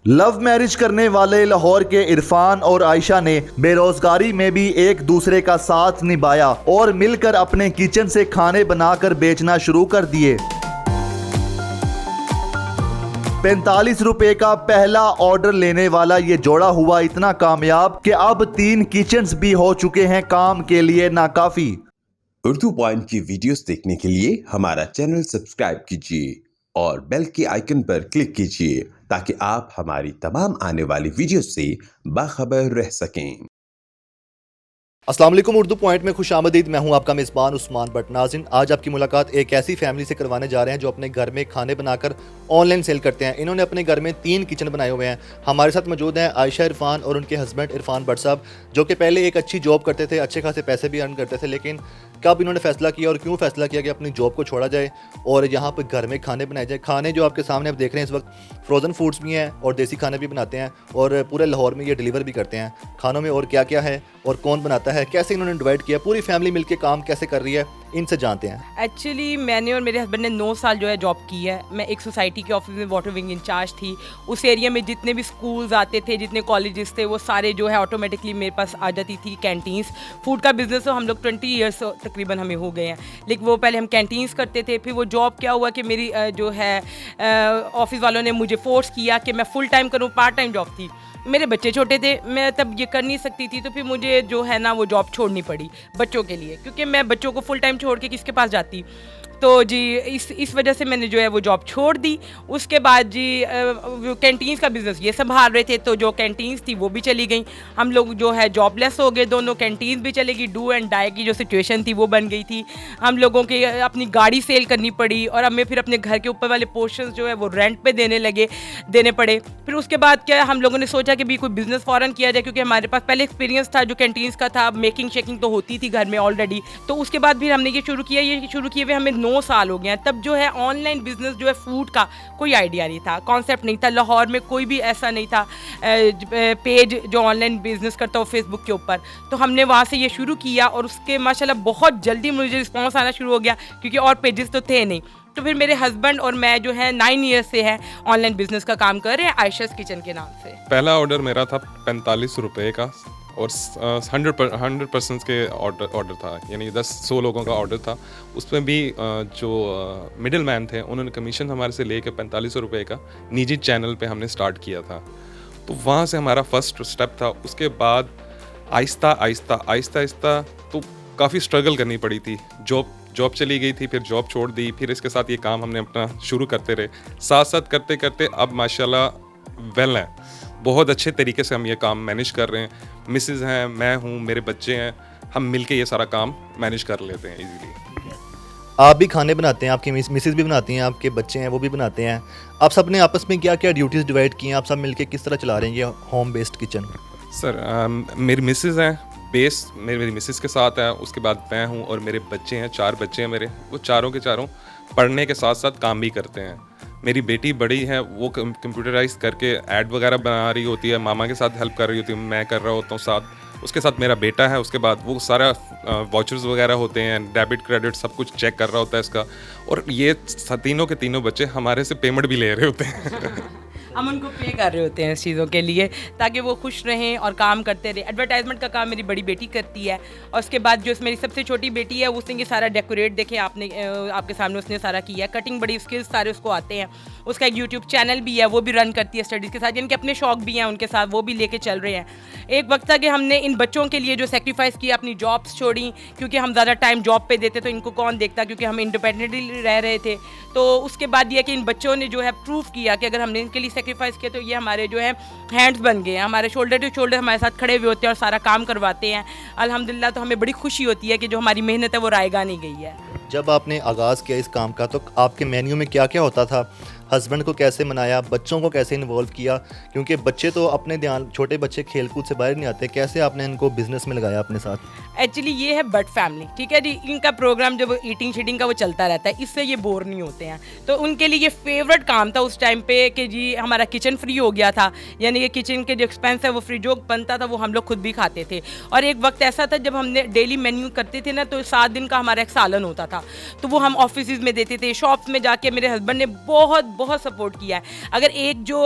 Love marriage करने वाले लाहौर के इरफान और आयशा ने बेरोजगारी में भी एक दूसरे का साथ निभाया और मिलकर अपने किचन से खाने बनाकर बेचना शुरू कर दिए। 45 रुपए का पहला ऑर्डर लेने वाला ये जोड़ा हुआ इतना कामयाब कि अब 3 किचन्स भी हो चुके हैं काम के लिए नाकाफी। उर्दू पॉइंट की वीडियोस देखने के लिए हमारा चैनल सब्सक्राइब कीजिए और बेल के आइकन पर क्लिक कीजिए ताकि आप हमारी तमाम आने वाली वीडियोस से बाखबर रह सकें। अस्सलाम वालेकुम, उर्दू पॉइंट में खुशामदीद। मैं हूं आपका मेज़बान उस्मान बट नाज़िन। आज आपकी मुलाकात एक ऐसी फैमिली से करवाने जा रहे हैं जो अपने घर में खाने बनाकर ऑनलाइन सेल करते हैं। इन्होंने अपने घर में 3 किचन बनाए हुए हैं। हमारे साथ मौजूद हैं आयशा इरफान और उनके हस्बैंड इरफान भट्ट साहब, जो कि पहले एक अच्छी जॉब करते थे, अच्छे खासे पैसे भी अर्न करते थे, लेकिन कब इन्होंने फैसला किया और क्यों फैसला किया कि अपनी जॉब को छोड़ा जाए और यहाँ पर घर में खाने बनाए जाए। खाने जो आपके सामने आप देख रहे हैं इस वक्त फ्रोज़न फूड्स भी हैं और देसी खाने भी बनाते हैं और पूरे लाहौर में ये डिलीवर भी करते हैं। खानों में और क्या क्या है और कौन बनाता है, कैसे इन्होंने डिवाइड किया, पूरी फैमिली मिलकर काम कैसे कर रही है, इनसे जानते हैं। एक्चुअली मैंने और मेरे हस्बैंड ने 9 साल जो है जॉब की है। मैं एक सोसाइटी के ऑफिस में वाटर विंग इंचार्ज थी। उस एरिया में जितने भी स्कूल्स आते थे, जितने कॉलेजेस थे, वो सारे जो है ऑटोमेटिकली मेरे पास आ जाती थी कैंटीन्स। फूड का बिजनेस तो हम लोग 20 ईयर्स तकरीबन हमें हो गए हैं, लेकिन वो पहले हम कैंटीन्स करते थे। फिर वो जॉब क्या हुआ कि मेरी जो है ऑफिस वालों ने मुझे फोर्स किया कि मैं फुल टाइम करूँ। पार्ट टाइम जॉब थी, मेरे बच्चे छोटे थे, मैं तब ये कर नहीं सकती थी, तो फिर मुझे जो है ना वो जॉब छोड़नी पड़ी बच्चों के लिए, क्योंकि मैं बच्चों को फुल टाइम छोड़ के किसके पास जाती। तो जी इस वजह से मैंने जो है वो जॉब छोड़ दी। उसके बाद जी कैंटीन्स का बिज़नेस ये संभाल रहे थे, तो जो कैंटीन्स थी वो भी चली गई। हम लोग जो है जॉबलेस हो गए, दोनों कैंटीन्स भी चली गई। डू एंड डाई की जो सिचुएशन थी वो बन गई थी। हम लोगों के अपनी गाड़ी सेल करनी पड़ी और हमें फिर अपने घर के ऊपर वाले पोर्शंस जो है वो रेंट पे देने पड़े। फिर उसके बाद क्या हम लोगों ने सोचा कि भी कोई बिज़नेस फ़ौरन किया जाए, क्योंकि हमारे पास पहले एक्सपीरियंस था जो कैंटीन्स का था। मेकिंग शेकिंग तो होती थी घर में ऑलरेडी। तो उसके बाद फिर हमने ये शुरू किए हुए हमें 9 साल हो गए हैं। तब जो है ऑनलाइन बिजनेस जो है फूड का कोई आइडिया नहीं था, कॉन्सेप्ट नहीं था। लाहौर में कोई भी ऐसा नहीं था पेज जो ऑनलाइन बिजनेस करता हो फेसबुक के ऊपर। तो हमने वहाँ से ये शुरू किया और उसके माशाल्लाह बहुत जल्दी मुझे रिस्पॉन्स आना शुरू हो गया, क्योंकि और पेजेस तो थे नहीं। तो फिर मेरे हस्बैंड और मैं जो है 9 ईयर्स से है ऑनलाइन बिजनेस का काम कर रहे हैं आयशा's किचन के नाम से। पहला ऑर्डर मेरा था 45 रुपये का और 100 पर्सन्स के ऑर्डर था, यानी 100 लोगों का ऑर्डर था। उसमें भी जो मिडिल मैन थे उन्होंने कमीशन हमारे से लेके 45 रुपये का निजी चैनल पे हमने स्टार्ट किया था। तो वहाँ से हमारा फर्स्ट स्टेप था। उसके बाद आहिस्ता आहिस्ता तो काफ़ी स्ट्रगल करनी पड़ी थी। जॉब चली गई थी, फिर जॉब छोड़ दी, फिर इसके साथ ये काम हमने अपना शुरू करते रहे। साथ साथ करते करते अब माशाल्लाह वेल है, बहुत अच्छे तरीके से हम ये काम मैनेज कर रहे हैं। मिसेज़ हैं, मैं हूँ, मेरे बच्चे हैं, हम मिलके ये सारा काम मैनेज कर लेते हैं इजीली। आप भी खाने बनाते हैं, आपकी मिसेज भी बनाती हैं, आपके बच्चे हैं वो भी बनाते हैं। आप सब ने आपस में क्या क्या ड्यूटीज़ डिवाइड की हैं? आप सब मिलके किस तरह चला रहे हैं ये होम बेस्ड किचन? सर मेरी मिसेज़ हैं, बेस मेरी मिसेज़ के साथ है। उसके बाद मैं हूँ और मेरे बच्चे हैं, 4 बच्चे हैं मेरे। वो चारों के चारों पढ़ने के साथ साथ काम भी करते हैं। मेरी बेटी बड़ी है, वो कंप्यूटराइज करके ऐड वगैरह बना रही होती है, मामा के साथ हेल्प कर रही होती है, मैं कर रहा होता हूँ साथ। उसके साथ मेरा बेटा है। उसके बाद वो सारा वाचर्स वगैरह होते हैं, डेबिट क्रेडिट सब कुछ चेक कर रहा होता है इसका। और ये तीनों के तीनों बच्चे हमारे से पेमेंट भी ले रहे होते हैं। हम उनको पे कर रहे होते हैं इस चीज़ों के लिए, ताकि वो खुश रहें और काम करते रहें। एडवर्टाइजमेंट का काम मेरी बड़ी बेटी करती है और उसके बाद जो मेरी सबसे छोटी बेटी है उसने ये सारा डेकोरेट देखे आपके सामने उसने सारा किया है। कटिंग बड़ी स्किल्स सारे उसको आते हैं। उसका एक यूट्यूब चैनल भी है, वो भी रन करती है स्टडीज़ के साथ, यानी कि अपने शौक भी हैं उनके साथ, वो भी लेके चल रहे हैं। एक वक्त था कि हमने इन बच्चों के लिए जो सेक्रीफाइस किया, अपनी जॉब्स छोड़ी, क्योंकि हम ज़्यादा टाइम जॉब पे देते तो इनको कौन देखता, क्योंकि हम इंडिपेंडेंटली रह रहे थे। तो उसके बाद यह कि इन बच्चों ने जो है प्रूफ किया कि अगर हमने इनके लिए सेक्रीफाइस किया तो ये हमारे जो है हैंड्स बन गए हैं, हमारे शोल्डर टू शोल्डर हमारे साथ खड़े हुए होते हैं और सारा काम करवाते हैं अल्हम्दुलिल्लाह। तो हमें बड़ी खुशी होती है कि जो हमारी मेहनत है वो रायगा नहीं गई है। जब आपने आगाज़ किया इस काम का तो आपके मेन्यू में क्या क्या होता था? हस्बैंड को कैसे मनाया, बच्चों को कैसे इन्वॉल्व किया, क्योंकि बच्चे तो अपने ध्यान, छोटे बच्चे खेलकूद से बाहर नहीं आते, कैसे आपने इनको बिजनेस में लगाया अपने साथ? एक्चुअली ये है बट फैमिली, ठीक है जी। इनका प्रोग्राम जब ईटिंग शीटिंग का वो चलता रहता है, इससे ये बोर नहीं होते हैं। तो उनके लिए ये फेवरेट काम था उस टाइम पे कि जी हमारा किचन फ्री हो गया था, यानी कि किचन के जो एक्सपेंस है वो फ्री, जो बनता था वो हम लोग खुद भी खाते थे। और एक वक्त ऐसा था जब हमने डेली मेन्यू करते थे ना, तो 7 दिन का हमारा एक सालन होता था, तो वो हम ऑफिस में देते थे, शॉप्स में जाके। मेरे हस्बैंड ने बहुत बहुत सपोर्ट किया है। अगर एक जो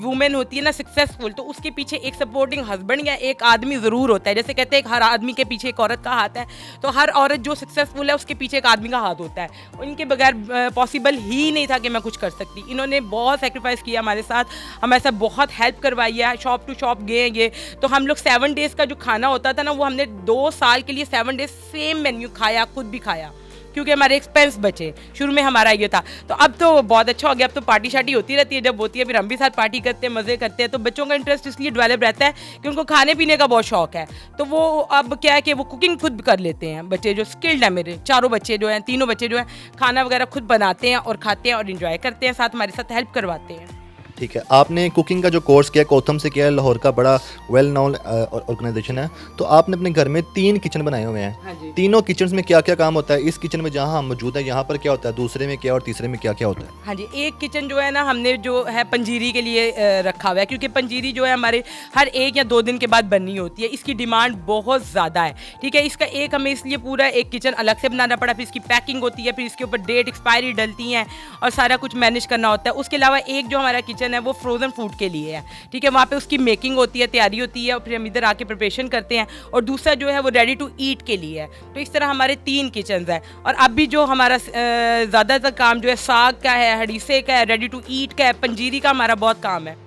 वुमेन होती है ना सक्सेसफुल, तो उसके पीछे एक सपोर्टिंग हस्बैंड या एक आदमी ज़रूर होता है। जैसे कहते हैं हर आदमी के पीछे एक औरत का हाथ है, तो हर औरत जो सक्सेसफुल है उसके पीछे एक आदमी का हाथ होता है। उनके बगैर पॉसिबल ही नहीं था कि मैं कुछ कर सकती। इन्होंने बहुत सेक्रीफाइस किया हमारे साथ, हम ऐसा बहुत हेल्प करवाई है। शॉप टू शॉप गए ये, तो हम लोग 7 डेज़ का जो खाना होता था ना, वो हमने 2 साल के लिए 7 डेज सेम मेन्यू खाया, खुद भी खाया, क्योंकि हमारे एक्सपेंस बचे। शुरू में हमारा ये था, तो अब तो बहुत अच्छा हो गया। अब तो पार्टी शार्टी होती रहती है, जब होती है फिर हम भी साथ पार्टी करते हैं, मज़े करते हैं। तो बच्चों का इंटरेस्ट इसलिए डेवलप रहता है कि उनको खाने पीने का बहुत शौक है। तो वो अब क्या है कि वो कुकिंग खुद कर लेते हैं। बच्चे जो स्किल्ड हैं, मेरे चारों बच्चे जो हैं, तीनों बच्चे जो हैं, खाना वगैरह खुद बनाते हैं और खाते हैं और इन्जॉय करते हैं, साथ हमारे साथ हेल्प करवाते हैं। ठीक है, आपने कुकिंग का जो कोर्स किया कोथम से किया है, लाहौर का बड़ा वेल नोन ऑर्गेनाइजेशन है। तो आपने अपने घर में 3 किचन बनाए हुए हैं। हाँ जी। तीनों किचन में क्या क्या काम होता है? इस किचन में जहाँ हम मौजूद है यहाँ पर क्या होता है, दूसरे में क्या और तीसरे में क्या क्या होता है? हाँ जी, एक किचन जो है ना, हमने जो है पंजीरी के लिए रखा हुआ है, क्योंकि पंजीरी जो है हमारे हर 1 या 2 दिन के बाद बननी होती है। इसकी डिमांड बहुत ज़्यादा है, ठीक है। इसका एक हमें इसलिए पूरा एक किचन अलग से बनाना पड़ा, फिर इसकी पैकिंग होती है, फिर इसके ऊपर डेट एक्सपायरी डलती हैं और सारा कुछ मैनेज करना होता है। उसके अलावा एक जो हमारा किचन है वो फ्रोज़न फूड के लिए है, ठीक है। वहाँ पे उसकी मेकिंग होती है, तैयारी होती है, और फिर हम इधर आके प्रिपरेशन करते हैं। और दूसरा जो है वो रेडी टू ईट के लिए है। तो इस तरह हमारे 3 किचन्स हैं। और अब भी जो हमारा ज़्यादातर काम जो है साग का है, हड़ीसे का है, रेडी टू ईट का है, पंजीरी का हमारा बहुत काम है।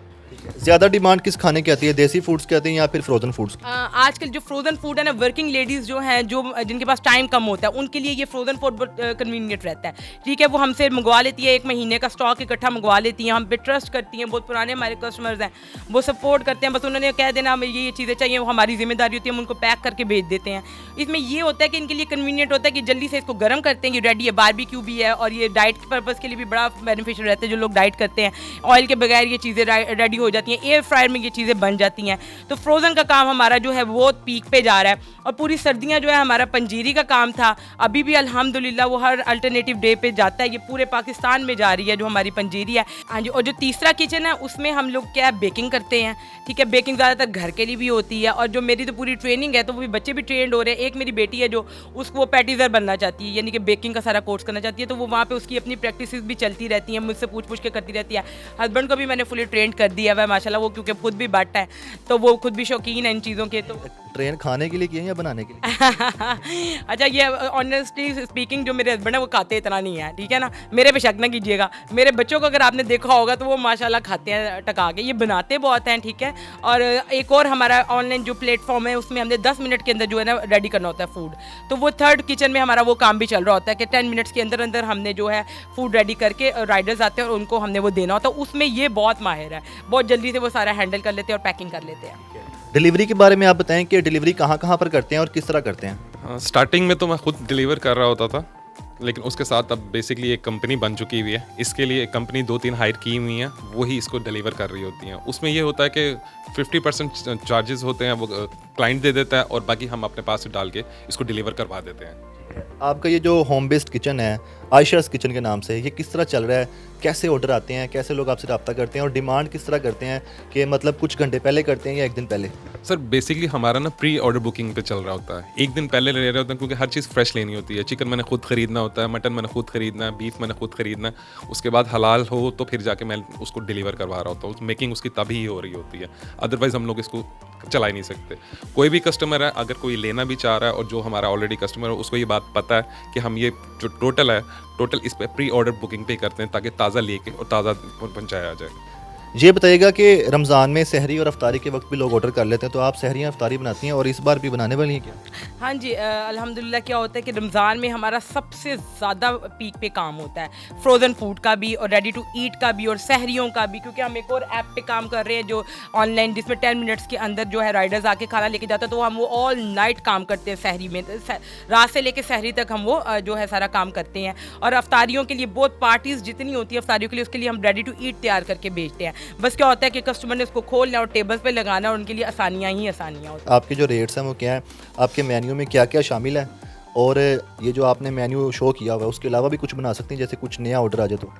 ज़्यादा डिमांड किस खाने की आती है, देसी फूड्स की आती है या फिर फ्रोजन फूड्स की? आजकल जो फ्रोज़न फूड है ना, वर्किंग लेडीज़ जो हैं, जो जिनके पास टाइम कम होता है, उनके लिए ये फ्रोज़न फूड बहुत कन्वीनियंट रहता है, ठीक है। वो हमसे मंगवा लेती है, 1 महीने का स्टॉक इकट्ठा मंगवा लेती हैं, हम पे ट्रस्ट करती हैं। बहुत पुराने हमारे कस्टमर्स हैं, वो सपोर्ट करते हैं। बस उन्होंने कह देना हमें ये चीज़ें चाहिए, वो हमारी जिम्मेदारी होती है, हम उनको पैक करके भेज देते हैं। इसमें ये होता है कि इनके लिए कन्वीनियंट होता है कि जल्दी से इसको गर्म करते हैं, ये रेडी है, बारबेक्यू भी है, और ये डाइट के पर्पज़ के लिए भी बड़ा बेनिफिशियल रहता है। जो लोग डाइट करते हैं, ऑयल के बगैर ये चीज़ें रेडी हो जाती हैं, एयर फ्रायर में ये चीज़ें बन जाती हैं। तो फ्रोज़न का काम हमारा जो है वो पीक पे जा रहा है। और पूरी सर्दियां जो है हमारा पंजीरी का काम था, अभी भी अल्हम्दुलिल्लाह वो हर अल्टरनेटिव डे पे जाता है। ये पूरे पाकिस्तान में जा रही है जो हमारी पंजीरी है। हाँ जी। और जो तीसरा किचन है उसमें हम लोग क्या है, बेकिंग करते हैं, ठीक है। बेकिंग ज़्यादातर घर के लिए भी होती है, और जो मेरी तो पूरी ट्रेनिंग है, तो वो भी बच्चे भी ट्रेंड हो रहे हैं। एक मेरी बेटी है जो उसको वो पैटीज़र बनना चाहती है, यानी कि बेकिंग का सारा कोर्स करना चाहती है। तो वो वहाँ पे उसकी अपनी प्रैक्टिस भी चलती रहती हैं, मुझसे पूछ के करती रहती है। हस्बैंड को भी मैंने फुली ट्रेंड कर दिया हुआ है माशाल्लाह, वो क्योंकि खुद भी बट है, तो वो खुद भी शौकीन है इन चीज़ों के। तो ट्रेन खाने के लिए किए या बनाने के लिए? अच्छा, ये ऑनेस्टली स्पीकिंग जो मेरे हस्बैंड है वो खाते इतना नहीं है, ठीक है ना। मेरे पे शक ना कीजिएगा। मेरे बच्चों को अगर आपने देखा होगा तो वो माशाल्लाह खाते हैं टका के, ये बनाते बहुत हैं, ठीक है। और एक और हमारा ऑनलाइन जो प्लेटफॉर्म है उसमें हमने 10 मिनट के अंदर जो है ना रेडी करना होता है फूड। तो वो 3rd किचन में हमारा वो काम भी चल रहा होता है कि 10 मिनट्स के अंदर अंदर हमने जो है फूड रेडी करके राइडर्स आते हैं और उनको हमने वो देना होता है। उसमें ये बहुत माहिर है, बहुत जल्दी से वो सारा हैंडल कर लेते हैं और पैकिंग कर लेते हैं। डिलीवरी के बारे में आप बताएं कि डिलीवरी कहाँ पर करते हैं और किस तरह करते हैं? स्टार्टिंग में तो मैं खुद डिलीवर कर रहा होता था, लेकिन उसके साथ अब बेसिकली एक कंपनी बन चुकी हुई है। इसके लिए एक कंपनी 2-3 हायर की हुई है, वही इसको डिलीवर कर रही होती हैं। उसमें ये होता है कि 50% चार्जेस होते हैं वो क्लाइंट दे देता है, और बाकी हम अपने पास से डाल के इसको डिलीवर करवा देते हैं। आपका ये जो होम बेस्ड किचन है, आयशास किचन के नाम से, ये किस तरह चल रहा है? कैसे ऑर्डर आते हैं, कैसे लोग आपसे रब्ता करते हैं और डिमांड किस तरह करते हैं, कि मतलब कुछ घंटे पहले करते हैं या 1 दिन पहले? सर बेसिकली हमारा ना प्री ऑर्डर बुकिंग पे चल रहा होता है। 1 दिन पहले ले रहे होते हैं, क्योंकि हर चीज़ फ्रेश लेनी होती है। चिकन मैंने खुद ख़रीदना होता है, मटन मैंने खुद ख़रीदना है, बीफ मैंने खुद ख़रीदना है। उसके बाद हलाल हो तो फिर जाके मैं उसको डिलीवर करवा रहा होता हूँ। मेकिंग उसकी तभी हो रही होती है, अदरवाइज़ हम लोग इसको चला ही नहीं सकते। कोई भी कस्टमर है, अगर कोई लेना भी चाह रहा है और जो हमारा ऑलरेडी कस्टमर है उसको ये बात पता है कि हम ये जो टोटल इस पर प्री ऑर्डर बुकिंग पे करते हैं, ताकि ताज़ा लेके और ताज़ा पहुँचाया जाए। ये बताइएगा कि रमज़ान में सहरी और अफ्तारी के वक्त भी लोग ऑर्डर कर लेते हैं, तो आप सहरी या अफ्तारी बनाती हैं और इस बार भी बनाने वाली हैं क्या? हाँ जी, अल्हम्दुलिल्लाह। क्या होता है कि रमज़ान में हमारा सबसे ज़्यादा पीक पे काम होता है, फ्रोज़न फूड का भी और रेडी टू ईट का भी और सहरियों का भी, क्योंकि हम एक और ऐप पे काम कर रहे हैं जो ऑनलाइन, जिसमें 10 मिनट्स के अंदर जो है राइडर्स आके खाना लेके जाते हैं। तो हम वो ऑल नाइट काम करते हैं सहरी में, रात से लेके सहरी तक हम वो जो है सारा काम करते हैं। और अफ्तारियों के लिए बहुत पार्टीज़ जितनी होती है अफ्तारियों के लिए, उसके लिए हम रेडी टू ईट तैयार करके भेजते हैं। बस क्या होता है कि कस्टमर ने उसको खोलना और टेबल पे लगाना, और उनके लिए आसानियाँ ही आसानियाँ होती हैं। आपके जो रेट्स हैं वो क्या हैं, आपके मेन्यू में क्या क्या शामिल है, और ये जो आपने मेन्यू शो किया हुआ है उसके अलावा भी कुछ बना सकते हैं, जैसे कुछ नया ऑर्डर आ जाए तो?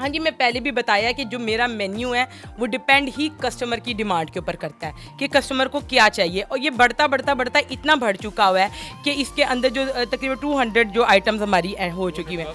हाँ जी, मैं पहले भी बताया कि जो मेरा मेन्यू है वो डिपेंड ही कस्टमर की डिमांड के ऊपर करता है कि कस्टमर को क्या चाहिए, और ये बढ़ता इतना बढ़ चुका हुआ है कि इसके अंदर जो तकरीबन 200 जो आइटम्स हमारी हो चुकी हैं,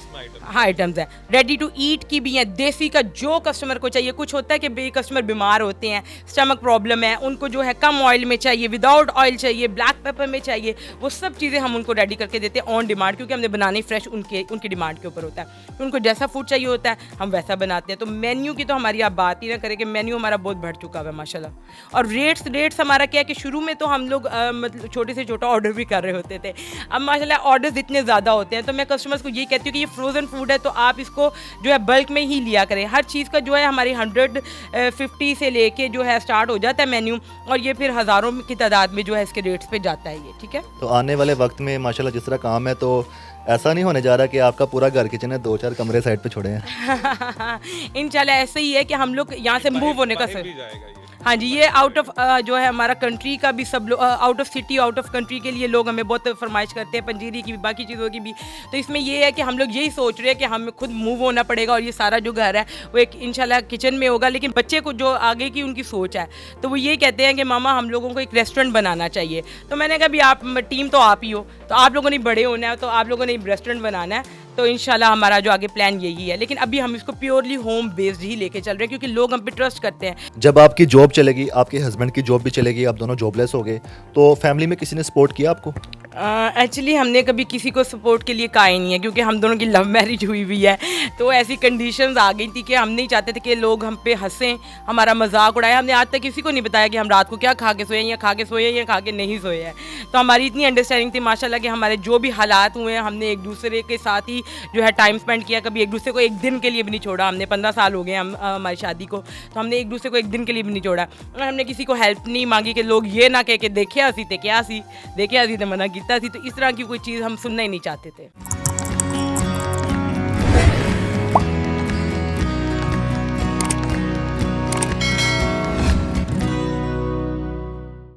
हाँ आइटम्स हैं, रेडी टू ईट की भी हैं, देसी का जो कस्टमर को चाहिए। कुछ होता है कि कस्टमर बीमार होते हैं, स्टमक प्रॉब्लम है, उनको जो है कम ऑयल में चाहिए, विदाउट ऑयल चाहिए, ब्लैक पेपर में चाहिए, वो सब चीज़ें हम उनको रेडी करके देते हैं ऑन डिमांड, क्योंकि हमने बनाने फ्रेश उनकी डिमांड के ऊपर होता है। उनको जैसा फूड चाहिए होता है हम वैसा बनाते हैं। तो मेन्यू की तो हमारी आप बात ही ना करें कि मेन्यू हमारा बहुत बढ़ चुका है माशाल्लाह। और रेट्स हमारा क्या है कि शुरू में तो हम लोग मतलब छोटे से छोटा ऑर्डर भी कर रहे होते थे। अब माशाल्लाह ऑर्डर्स इतने ज़्यादा होते हैं, तो मैं कस्टमर्स को ये कहती हूँ कि ये फ्रोज़न फूड है तो आप इसको जो है बल्क में ही लिया करें। हर चीज़ का जो है हमारी 150 से लेके जो है स्टार्ट हो जाता है मेन्यू, और ये फिर हज़ारों की तादाद में जो है इसके रेट्स पे जाता है ये, ठीक है। तो आने वाले वक्त में माशाल्लाह जिस तरह काम है, तो ऐसा नहीं होने जा रहा कि आपका पूरा घर किचन है, 2-4 कमरे साइड पे छोड़े हैं? इंशाल्लाह ऐसे ही है कि हम लोग यहाँ से मूव होने का भी जाएगा ये। हाँ जी, ये आउट ऑफ जो है हमारा कंट्री का भी सब लोग, out of city out of country के लिए लोग हमें बहुत फरमाइश करते हैं, पंजीरी की भी, बाकी चीज़ों की भी। तो इसमें ये है कि हम लोग यही सोच रहे हैं कि हमें खुद मूव होना पड़ेगा, और ये सारा जो घर है वो एक इंशाल्लाह किचन में होगा। लेकिन बच्चे को जो आगे की उनकी सोच है, तो वो ये कहते हैं कि मामा हम लोगों को एक रेस्टोरेंट बनाना चाहिए। तो मैंने कहा भी आप टीम तो आप ही हो, तो आप लोगों ने बड़े होना है, तो आप लोगों ने रेस्टोरेंट बनाना है। तो इंशाल्लाह हमारा जो आगे प्लान यही है, लेकिन अभी हम इसको प्योरली होम बेस्ड ही लेके चल रहे हैं, क्योंकि लोग हम पे ट्रस्ट करते हैं। जब आपकी जॉब चलेगी, आपके हस्बैंड की जॉब भी चलेगी, आप दोनों जॉबलेस हो गए, तो फैमिली में किसी ने सपोर्ट किया आपको? एक्चुअली हमने कभी किसी को सपोर्ट के लिए कहा ही नहीं है, क्योंकि हम दोनों की लव मैरिज हुई हुई है। तो ऐसी कंडीशंस आ गई थी कि हम नहीं चाहते थे कि लोग हम पे हंसें, हमारा मजाक उड़ाए। हमने आज तक किसी को नहीं बताया कि हम रात को क्या खा के सोए, या खा के सोए या खा के नहीं सोए हैं। तो हमारी इतनी अंडरस्टैंडिंग थी माशाल्लाह कि हमारे जो भी हालात हुए हैं, हमने एक दूसरे के साथ ही जो है टाइम स्पेंड किया। कभी एक दूसरे को एक दिन के लिए भी नहीं छोड़ा। हमने 15 साल हो गए हम हमारी शादी को, तो हमने एक दूसरे को एक दिन के लिए भी नहीं छोड़ा। और हमने किसी को हेल्प नहीं मांगी कि लोग ये ना कह के देखे हसी थे क्या सी, देखे हसी थे मना किया सी। तो इस तरह की कोई चीज़ हम सुनना ही नहीं चाहते थे।